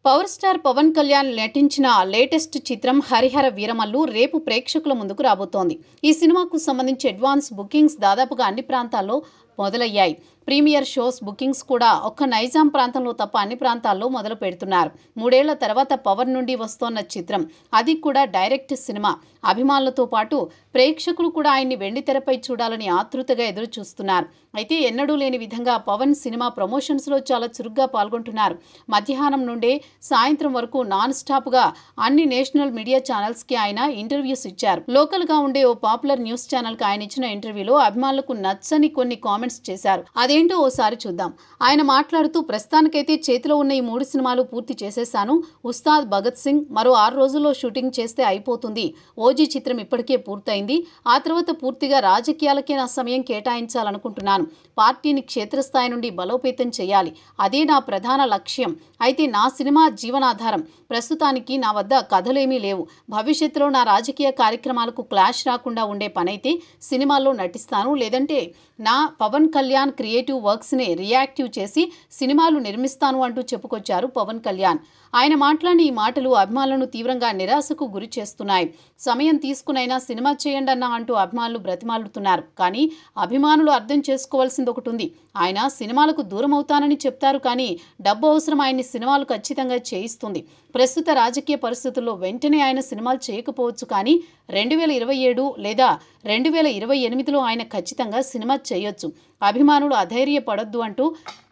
Power star Pawan Kalyan నటించిన latest చిత్రం హరిహర వీరమల్లు రేపు ప్రేక్షకుల ముందుకు రాబోతోంది. ఈ సినిమాకు సంబంధించి అడ్వాన్స్ బుకింగ్స్ దాదాపుగా అన్ని ప్రాంతాల్లో మొదలయ్యాయి. ప్రీమియర్ షోస్ బుకింగ్స్ కూడా ఒక్క నైజాం ప్రాంతంలో తప్ప అన్ని ప్రాంతాల్లో మొదలు పెడుతున్నారు. 3 ఏళ్ల తర్వాత పవన్ నుండి వస్తోన్న చిత్రం, అది కూడా డైరెక్ట్ సినిమా. అభిమానులతో పాటు ప్రేక్షకులు కూడా ఆయన్ని వెండితెరపై చూడాలని ఆతృతగా ఎదురు చూస్తున్నారు. అయితే ఎన్నడూ లేని విధంగా పవన్ సినిమా ప్రమోషన్స్లో చాలా చురుగ్గా పాల్గొంటున్నారు. మధ్యాహ్నం నుండే సాయంత్రం వరకు నాన్ స్టాప్గా అన్ని నేషనల్ మీడియా ఛానల్స్కి ఆయన ఇంటర్వ్యూస్ ఇచ్చారు. లోకల్గా ఉండే ఓ పాపులర్ న్యూస్ ఛానల్కి ఆయన ఇచ్చిన ఇంటర్వ్యూలో అభిమానులకు నచ్చని కొన్ని కామెంట్స్ చేశారు. అదేంటో ఓసారి చూద్దాం. ఆయన మాట్లాడుతూ, ప్రస్తుతానికైతే చేతిలో ఉన్న ఈ 3 సినిమాలు పూర్తి చేసేశాను. ఉస్తాద్ భగత్ సింగ్ మరో 6 రోజుల్లో షూటింగ్ చేస్తే అయిపోతుంది. ఓజీ చిత్రం ఇప్పటికే పూర్తయింది. ఆ తర్వాత పూర్తిగా రాజకీయాలకే నా సమయం కేటాయించాలనుకుంటున్నాను. పార్టీని క్షేత్రస్థాయి నుండి బలోపేతం చేయాలి. అదే నా ప్రధాన లక్ష్యం. అయితే నా సినిమా జీవనాధారం. ప్రస్తుతానికి నా వద్ద కథలేమీ లేవు. భవిష్యత్తులో నా రాజకీయ కార్యక్రమాలకు క్లాష్ రాకుండా ఉండే పనైతే సినిమాల్లో నటిస్తాను. లేదంటే నా పవన్ కళ్యాణ్ క్రియేటివ్ వర్క్స్ని రియాక్టివ్ చేసి సినిమాలు నిర్మిస్తాను అంటూ చెప్పుకొచ్చారు పవన్ కళ్యాణ్. ఆయన మాట్లాడిన ఈ మాటలు అభిమానులను తీవ్రంగా నిరాశకు గురి చేస్తున్నాయి. సమయం తీసుకునైనా సినిమా చేయండి అన్నా అంటూ అభిమానులు బ్రతిమాలుతున్నారు. కానీ అభిమానులు అర్థం చేసుకోవాల్సింది ఒకటి ఉంది. ఆయన సినిమాలకు దూరం అవుతానని చెప్తారు, కానీ డబ్బు అవసరం ఆయన్ని సినిమాలు ఖచ్చితంగా చేయిస్తుంది. ప్రస్తుత రాజకీయ పరిస్థితుల్లో వెంటనే ఆయన సినిమాలు చేయకపోవచ్చు, కానీ 2027 లేదా 2028లో ఆయన ఖచ్చితంగా సినిమా చేయొచ్చు. అభిమానులు అధైర్యపడొద్దు అంటూ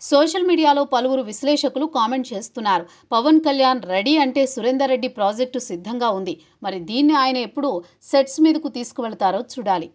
సోషల్ మీడియాలో పలువురు విశ్లేషకులు కామెంట్ చేస్తున్నారు. పవన్ కళ్యాణ్ రెడీ అంటే సురేందర్ రెడ్డి ప్రాజెక్టు సిద్ధంగా ఉంది. మరి దీన్ని ఆయన ఎప్పుడు సెట్స్ మీదకు తీసుకువెళ్తారో చూడాలి.